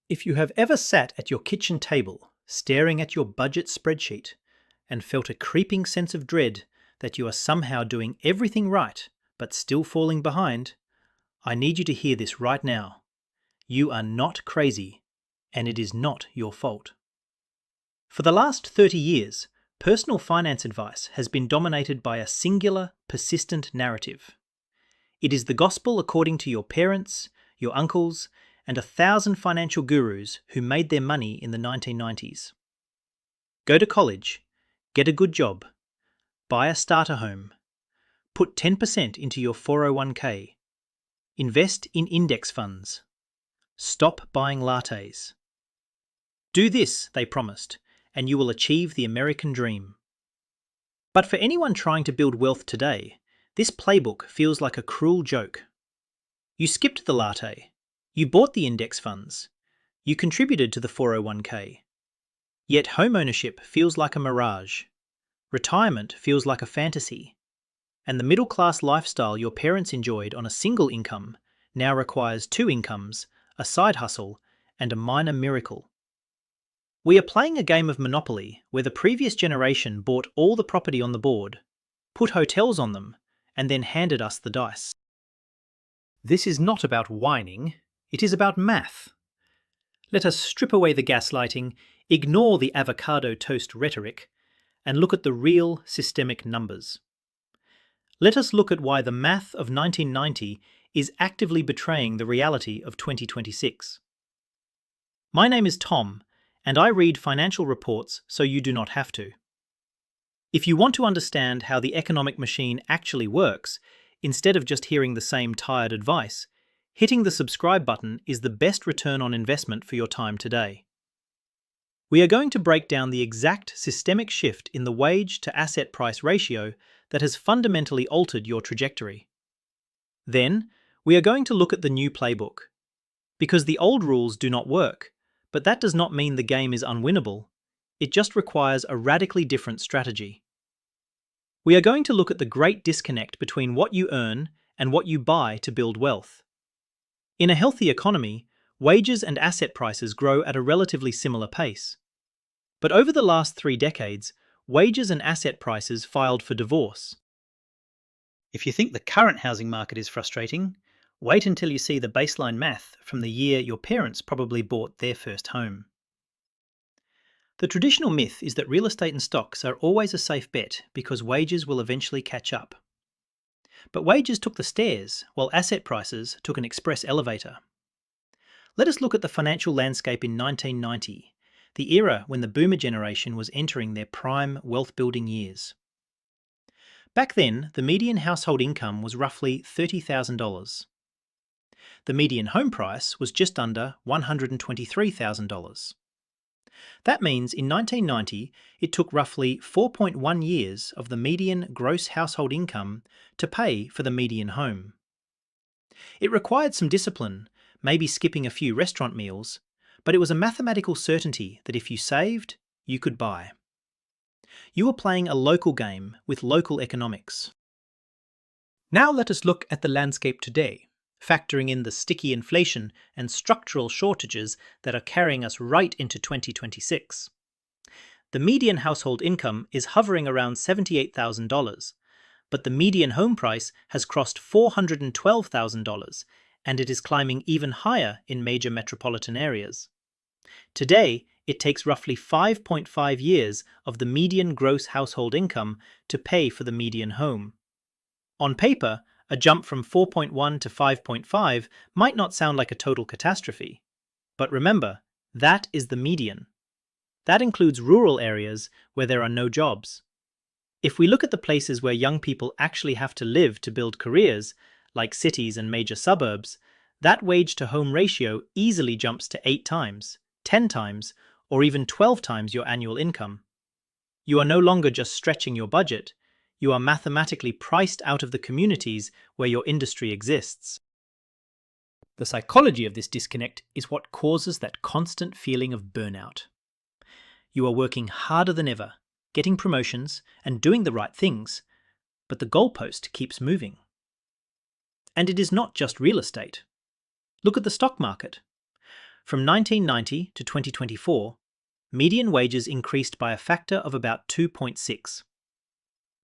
If you have ever sat at your kitchen table, staring at your budget spreadsheet, and felt a creeping sense of dread that you are somehow doing everything right but still falling behind, I need you to hear this right now. You are not crazy, and it is not your fault. For the last 30 years, personal finance advice has been dominated by a singular, persistent narrative. It is the gospel according to your parents, your uncles, and 1,000 financial gurus who made their money in the 1990s. Go to college, get a good job, buy a starter home, put 10% into your 401k, invest in index funds, stop buying lattes. Do this, they promised, and you will achieve the American dream. But for anyone trying to build wealth today, this playbook feels like a cruel joke. You skipped the latte. You bought the index funds. You contributed to the 401k. Yet homeownership feels like a mirage. Retirement feels like a fantasy. And the middle-class lifestyle your parents enjoyed on a single income now requires 2 incomes, a side hustle, and a minor miracle. We are playing a game of Monopoly where the previous generation bought all the property on the board, put hotels on them, and then handed us the dice. This is not about whining, it is about math. Let us strip away the gaslighting, ignore the avocado toast rhetoric, and look at the real systemic numbers. Let us look at why the math of 1990 is actively betraying the reality of 2026. My name is Tom, and I read financial reports so you do not have to. If you want to understand how the economic machine actually works, instead of just hearing the same tired advice, hitting the subscribe button is the best return on investment for your time today. We are going to break down the exact systemic shift in the wage to asset price ratio that has fundamentally altered your trajectory. Then, we are going to look at the new playbook. Because the old rules do not work, but that does not mean the game is unwinnable. It just requires a radically different strategy. We are going to look at the great disconnect between what you earn and what you buy to build wealth. In a healthy economy, wages and asset prices grow at a relatively similar pace. But over the last 3 decades, wages and asset prices filed for divorce. If you think the current housing market is frustrating, wait until you see the baseline math from the year your parents probably bought their first home. The traditional myth is that real estate and stocks are always a safe bet because wages will eventually catch up. But wages took the stairs, while asset prices took an express elevator. Let us look at the financial landscape in 1990, the era when the boomer generation was entering their prime wealth-building years. Back then, the median household income was roughly $30,000. The median home price was just under $123,000. That means in 1990, it took roughly 4.1 years of the median gross household income to pay for the median home. It required some discipline, maybe skipping a few restaurant meals, but it was a mathematical certainty that if you saved, you could buy. You were playing a local game with local economics. Now let us look at the landscape today, factoring in the sticky inflation and structural shortages that are carrying us right into 2026. The median household income is hovering around $78,000, but the median home price has crossed $412,000, and it is climbing even higher in major metropolitan areas. Today, it takes roughly 5.5 years of the median gross household income to pay for the median home. On paper, a jump from 4.1 to 5.5 might not sound like a total catastrophe. But remember, that is the median. That includes rural areas where there are no jobs. If we look at the places where young people actually have to live to build careers, like cities and major suburbs, that wage-to-home ratio easily jumps to 8 times, 10 times, or even 12 times your annual income. You are no longer just stretching your budget, you are mathematically priced out of the communities where your industry exists. The psychology of this disconnect is what causes that constant feeling of burnout. You are working harder than ever, getting promotions and doing the right things, but the goalpost keeps moving. And it is not just real estate. Look at the stock market. From 1990 to 2024, median wages increased by a factor of about 2.6.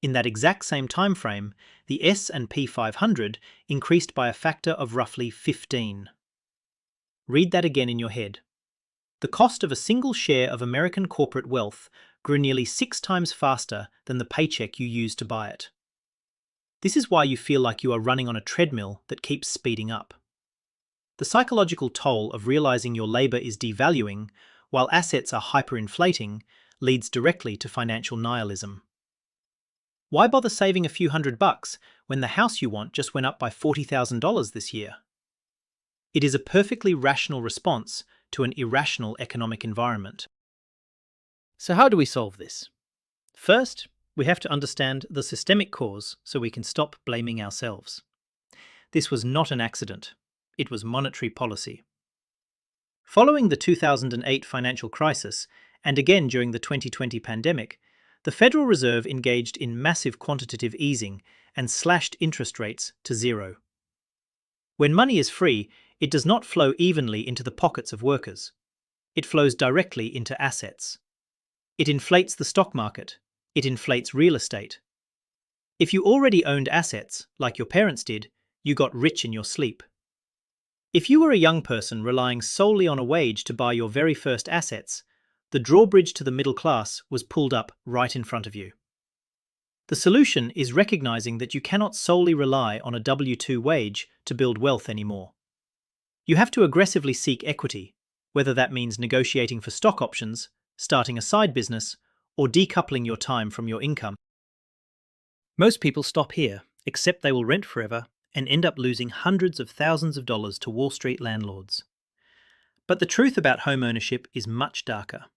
In that exact same time frame, the S&P 500 increased by a factor of roughly 15. Read that again in your head. The cost of a single share of American corporate wealth grew nearly 6 times faster than the paycheck you used to buy it. This is why you feel like you are running on a treadmill that keeps speeding up. The psychological toll of realizing your labor is devaluing while assets are hyperinflating leads directly to financial nihilism. Why bother saving a few $100 when the house you want just went up by $40,000 this year? It is a perfectly rational response to an irrational economic environment. So how do we solve this? First, we have to understand the systemic cause so we can stop blaming ourselves. This was not an accident. It was monetary policy. Following the 2008 financial crisis, and again during the 2020 pandemic, the Federal Reserve engaged in massive quantitative easing and slashed interest rates to zero. When money is free, it does not flow evenly into the pockets of workers. It flows directly into assets. It inflates the stock market. It inflates real estate. If you already owned assets, like your parents did, you got rich in your sleep. If you were a young person relying solely on a wage to buy your very first assets, the drawbridge to the middle class was pulled up right in front of you. The solution is recognizing that you cannot solely rely on a W-2 wage to build wealth anymore. You have to aggressively seek equity, whether that means negotiating for stock options, starting a side business, or decoupling your time from your income. Most people stop here, except they will rent forever and end up losing hundreds of thousands of dollars to Wall Street landlords. But the truth about home ownership is much darker.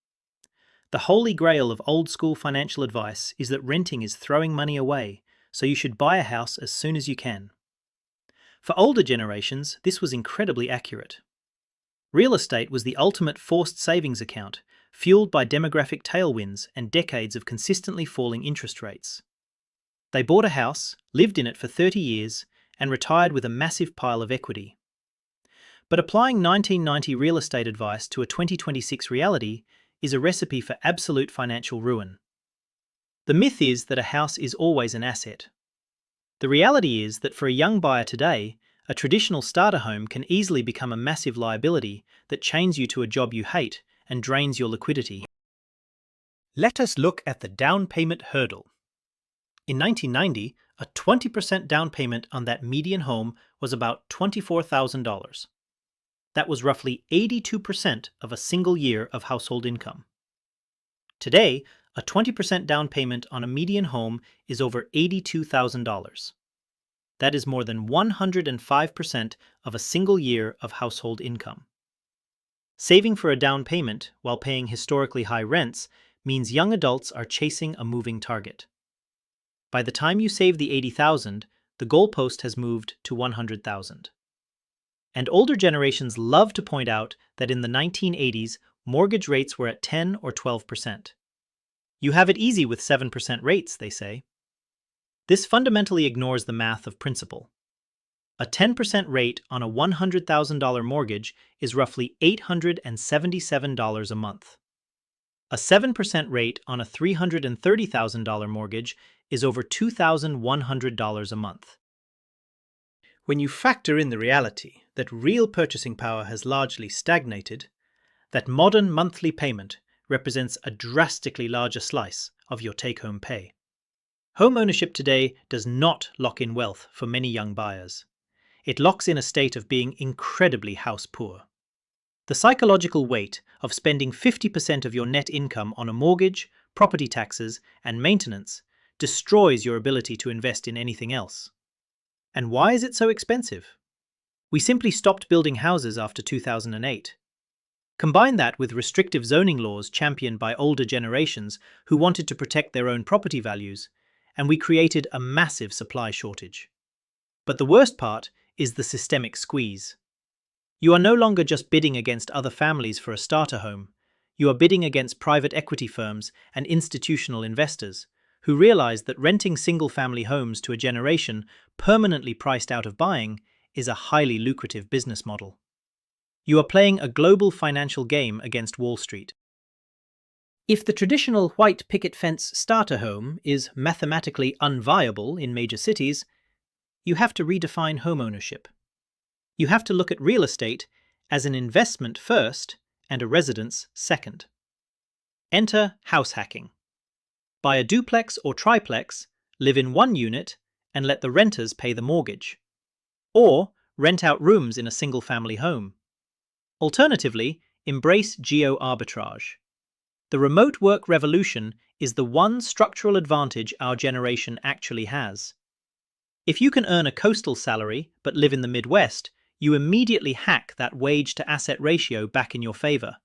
The holy grail of old-school financial advice is that renting is throwing money away, so you should buy a house as soon as you can. For older generations, this was incredibly accurate. Real estate was the ultimate forced savings account, fueled by demographic tailwinds and decades of consistently falling interest rates. They bought a house, lived in it for 30 years, and retired with a massive pile of equity. But applying 1990 real estate advice to a 2026 reality is a recipe for absolute financial ruin. The myth is that a house is always an asset. The reality is that for a young buyer today, a traditional starter home can easily become a massive liability that chains you to a job you hate and drains your liquidity. Let us look at the down payment hurdle. In 1990, a 20% down payment on that median home was about $24,000. That was roughly 82% of a single year of household income. Today, a 20% down payment on a median home is over $82,000. That is more than 105% of a single year of household income. Saving for a down payment while paying historically high rents means young adults are chasing a moving target. By the time you save the $80,000, the goalpost has moved to $100,000. And older generations love to point out that in the 1980s, mortgage rates were at 10 or 12%. You have it easy with 7% rates, they say. This fundamentally ignores the math of principle. A 10% rate on a $100,000 mortgage is roughly $877 a month. A 7% rate on a $330,000 mortgage is over $2,100 a month. When you factor in the reality that real purchasing power has largely stagnated, that modern monthly payment represents a drastically larger slice of your take-home pay. Home ownership today does not lock in wealth for many young buyers. It locks in a state of being incredibly house poor. The psychological weight of spending 50% of your net income on a mortgage, property taxes, and maintenance destroys your ability to invest in anything else. And why is it so expensive? We simply stopped building houses after 2008. Combine that with restrictive zoning laws championed by older generations who wanted to protect their own property values, and we created a massive supply shortage. But the worst part is the systemic squeeze. You are no longer just bidding against other families for a starter home. You are bidding against private equity firms and institutional investors who realize that renting single-family homes to a generation permanently priced out of buying is a highly lucrative business model. You are playing a global financial game against Wall Street. If the traditional white picket fence starter home is mathematically unviable in major cities, you have to redefine homeownership. You have to look at real estate as an investment first and a residence second. Enter house hacking. Buy a duplex or triplex, live in one unit, and let the renters pay the mortgage. Or rent out rooms in a single-family home. Alternatively, embrace geo-arbitrage. The remote work revolution is the one structural advantage our generation actually has. If you can earn a coastal salary but live in the Midwest, you immediately hack that wage-to-asset ratio back in your favor.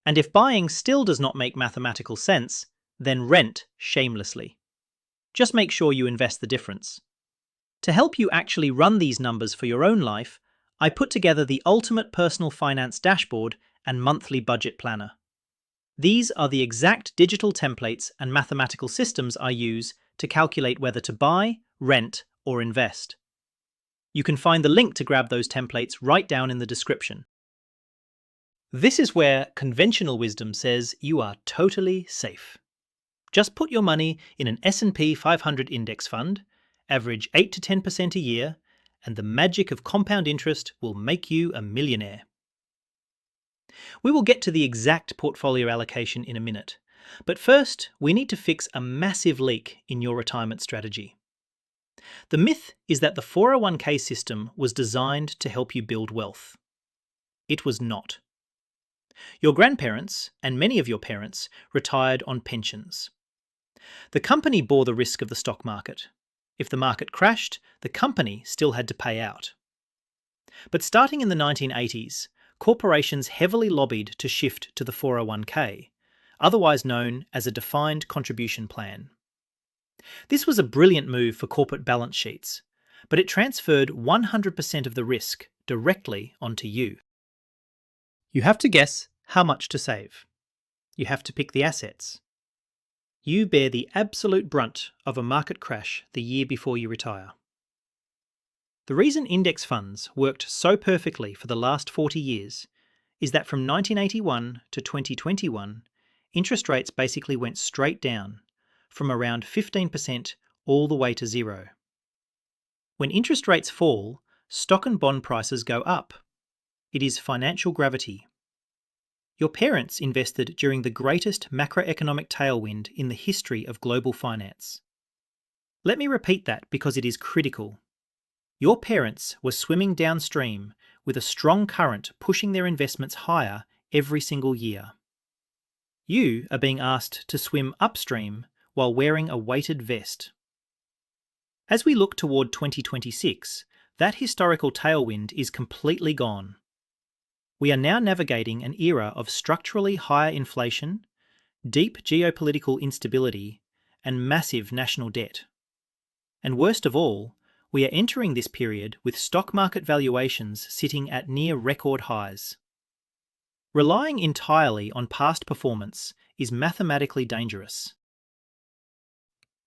And if buying still does not make mathematical sense, then rent shamelessly. Just make sure you invest the difference. To help you actually run these numbers for your own life, I put together the ultimate personal finance dashboard and monthly budget planner. These are the exact digital templates and mathematical systems I use to calculate whether to buy, rent, or invest. You can find the link to grab those templates right down in the description. This is where conventional wisdom says you are totally safe. Just put your money in an S&P 500 index fund, average 8 to 10% a year, and the magic of compound interest will make you a millionaire. We will get to the exact portfolio allocation in a minute, but first we need to fix a massive leak in your retirement strategy. The myth is that the 401k system was designed to help you build wealth. It was not. Your grandparents, and many of your parents, retired on pensions. The company bore the risk of the stock market. If the market crashed, the company still had to pay out. But starting in the 1980s, corporations heavily lobbied to shift to the 401k, otherwise known as a defined contribution plan. This was a brilliant move for corporate balance sheets, but it transferred 100% of the risk directly onto you. You have to guess how much to save. You have to pick the assets. You bear the absolute brunt of a market crash the year before you retire. The reason index funds worked so perfectly for the last 40 years is that from 1981 to 2021, interest rates basically went straight down, from around 15% all the way to zero. When interest rates fall, stock and bond prices go up. It is financial gravity. Your parents invested during the greatest macroeconomic tailwind in the history of global finance. Let me repeat that because it is critical. Your parents were swimming downstream with a strong current pushing their investments higher every single year. You are being asked to swim upstream while wearing a weighted vest. As we look toward 2026, that historical tailwind is completely gone. We are now navigating an era of structurally higher inflation, deep geopolitical instability, and massive national debt. And worst of all, we are entering this period with stock market valuations sitting at near record highs. Relying entirely on past performance is mathematically dangerous.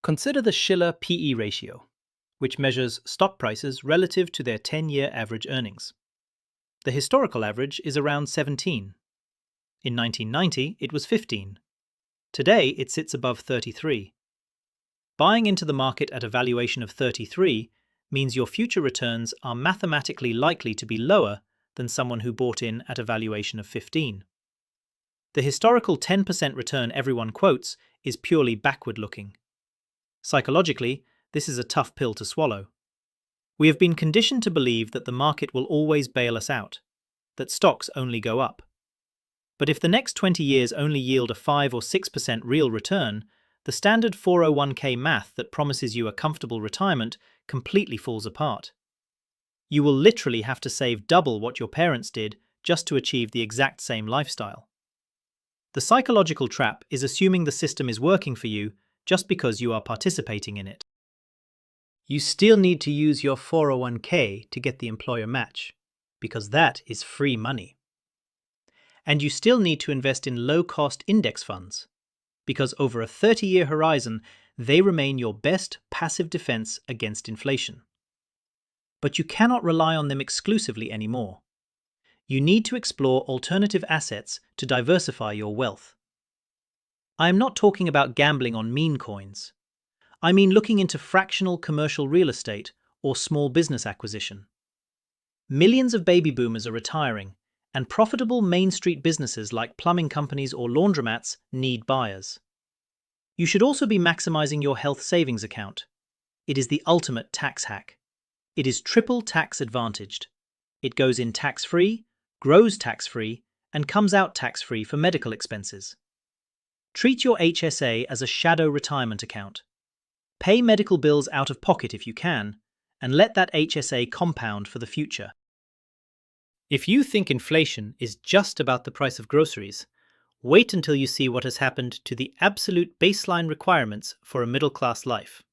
Consider the Shiller PE ratio, which measures stock prices relative to their 10-year average earnings. The historical average is around 17. In 1990, it was 15. Today, it sits above 33. Buying into the market at a valuation of 33 means your future returns are mathematically likely to be lower than someone who bought in at a valuation of 15. The historical 10% return everyone quotes is purely backward-looking. Psychologically, this is a tough pill to swallow. We have been conditioned to believe that the market will always bail us out, that stocks only go up. But if the next 20 years only yield a 5 or 6% real return, the standard 401k math that promises you a comfortable retirement completely falls apart. You will literally have to save double what your parents did just to achieve the exact same lifestyle. The psychological trap is assuming the system is working for you just because you are participating in it. You still need to use your 401k to get the employer match, because that is free money. And you still need to invest in low-cost index funds, because over a 30-year horizon, they remain your best passive defense against inflation. But you cannot rely on them exclusively anymore. you need to explore alternative assets to diversify your wealth. I am not talking about gambling on meme coins. I mean looking into fractional commercial real estate or small business acquisition. Millions of baby boomers are retiring, and profitable Main Street businesses like plumbing companies or laundromats need buyers. You should also be maximizing your health savings account. It is the ultimate tax hack. It is triple tax advantaged. It goes in tax-free, grows tax-free, and comes out tax-free for medical expenses. Treat your HSA as a shadow retirement account. Pay medical bills out of pocket if you can, and let that HSA compound for the future. If you think inflation is just about the price of groceries, wait until you see what has happened to the absolute baseline requirements for a middle-class life.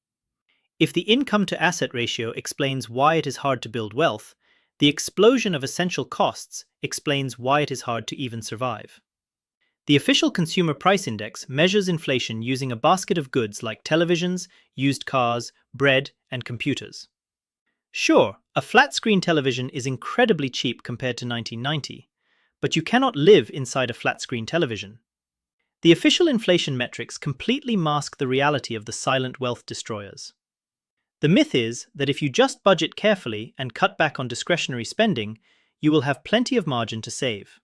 If the income-to-asset ratio explains why it is hard to build wealth, the explosion of essential costs explains why it is hard to even survive. The official Consumer Price Index measures inflation using a basket of goods like televisions, used cars, bread, and computers. Sure, a flat-screen television is incredibly cheap compared to 1990, but you cannot live inside a flat-screen television. The official inflation metrics completely mask the reality of the silent wealth destroyers. The myth is that if you just budget carefully and cut back on discretionary spending, you will have plenty of margin to save.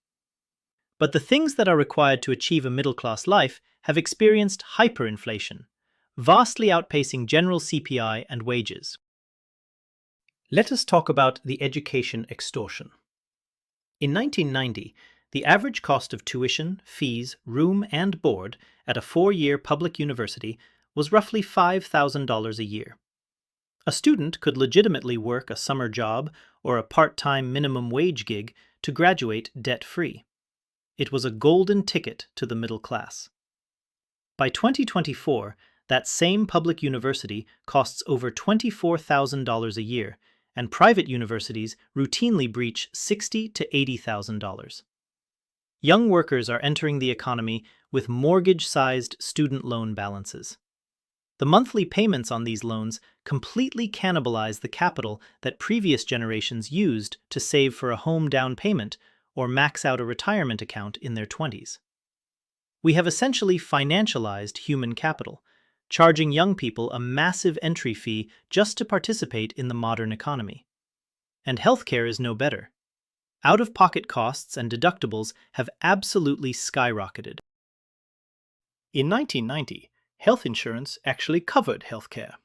But the things that are required to achieve a middle-class life have experienced hyperinflation, vastly outpacing general CPI and wages. Let us talk about the education extortion. In 1990, the average cost of tuition, fees, room, and board at a 4-year public university was roughly $5,000 a year. A student could legitimately work a summer job or a part-time minimum wage gig to graduate debt-free. It was a golden ticket to the middle class. By 2024, that same public university costs over $24,000 a year, and private universities routinely breach $60,000 to $80,000. Young workers are entering the economy with mortgage-sized student loan balances. The monthly payments on these loans completely cannibalize the capital that previous generations used to save for a home down payment or max out a retirement account in their 20s. We have essentially financialized human capital, charging young people a massive entry fee just to participate in the modern economy. And healthcare is no better. Out-of-pocket costs and deductibles have absolutely skyrocketed. In 1990, health insurance actually covered healthcare.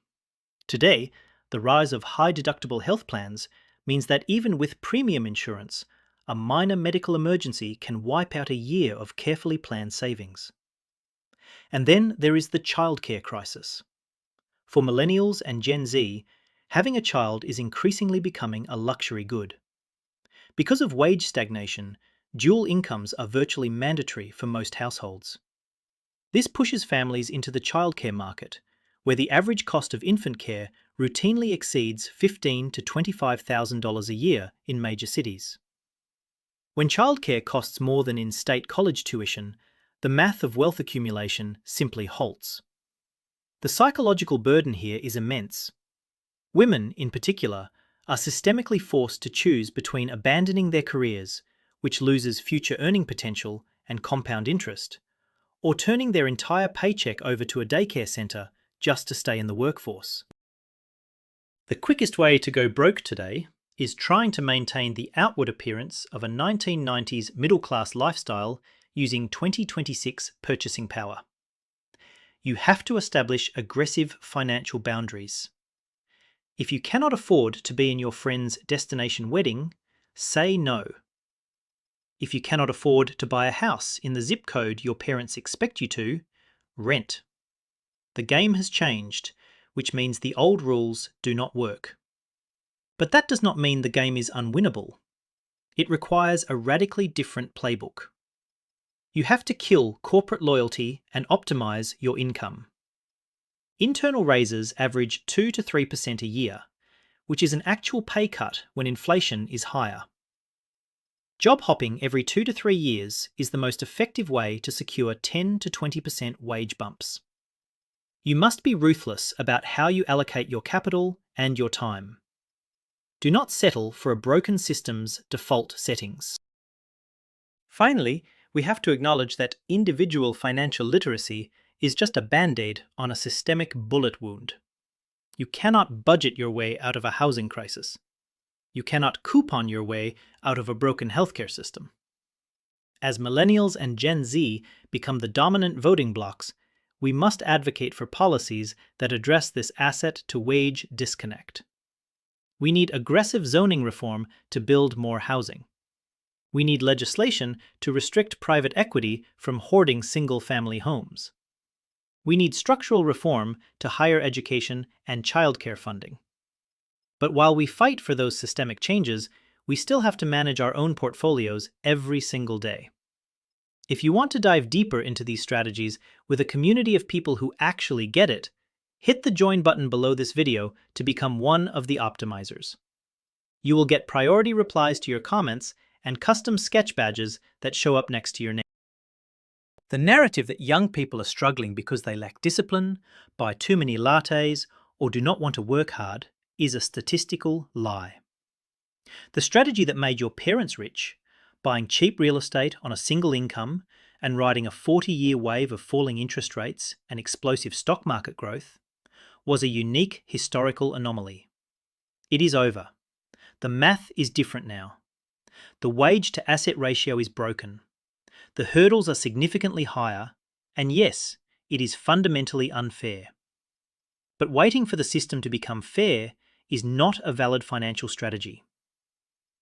Today, the rise of high-deductible health plans means that even with premium insurance, a minor medical emergency can wipe out a year of carefully planned savings. And then there is the childcare crisis. For millennials and Gen Z, having a child is increasingly becoming a luxury good. Because of wage stagnation, dual incomes are virtually mandatory for most households. This pushes families into the childcare market, where the average cost of infant care routinely exceeds $15,000 to $25,000 a year in major cities. When childcare costs more than in-state college tuition, the math of wealth accumulation simply halts. The psychological burden here is immense. Women, in particular, are systemically forced to choose between abandoning their careers, which loses future earning potential and compound interest, or turning their entire paycheck over to a daycare centre just to stay in the workforce. The quickest way to go broke today is trying to maintain the outward appearance of a 1990s middle-class lifestyle using 2026 purchasing power. You have to establish aggressive financial boundaries. If you cannot afford to be in your friend's destination wedding, say no. If you cannot afford to buy a house in the zip code your parents expect you to, rent. The game has changed, which means the old rules do not work. But that does not mean the game is unwinnable. It requires a radically different playbook. You have to kill corporate loyalty and optimize your income. Internal raises average 2 to 3% a year, which is an actual pay cut when inflation is higher. Job hopping every 2 to 3 years is the most effective way to secure 10 to 20% wage bumps. You must be ruthless about how you allocate your capital and your time. Do not settle for a broken system's default settings. Finally, we have to acknowledge that individual financial literacy is just a band-aid on a systemic bullet wound. You cannot budget your way out of a housing crisis. You cannot coupon your way out of a broken healthcare system. As millennials and Gen Z become the dominant voting blocs, we must advocate for policies that address this asset-to-wage disconnect. We need aggressive zoning reform to build more housing. We need legislation to restrict private equity from hoarding single-family homes. We need structural reform to higher education and childcare funding. But while we fight for those systemic changes, we still have to manage our own portfolios every single day. If you want to dive deeper into these strategies with a community of people who actually get it, hit the join button below this video to become one of the optimizers. You will get priority replies to your comments and custom sketch badges that show up next to your name. The narrative that young people are struggling because they lack discipline, buy too many lattes, or do not want to work hard is a statistical lie. The strategy that made your parents rich, buying cheap real estate on a single income and riding a 40-year wave of falling interest rates and explosive stock market growth, was a unique historical anomaly. It is over. The math is different now. The wage-to-asset ratio is broken. The hurdles are significantly higher, and yes, it is fundamentally unfair. But waiting for the system to become fair is not a valid financial strategy.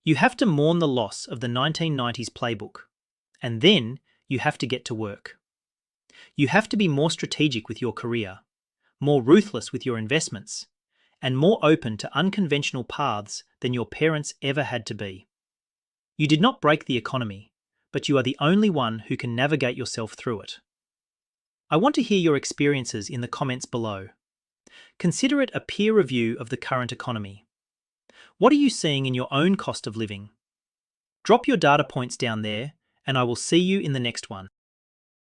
You have to mourn the loss of the 1990s playbook, and then you have to get to work. You have to be more strategic with your career, more ruthless with your investments, and more open to unconventional paths than your parents ever had to be. You did not break the economy, but you are the only one who can navigate yourself through it. I want to hear your experiences in the comments below. Consider it a peer review of the current economy. What are you seeing in your own cost of living? Drop your data points down there, and I will see you in the next one.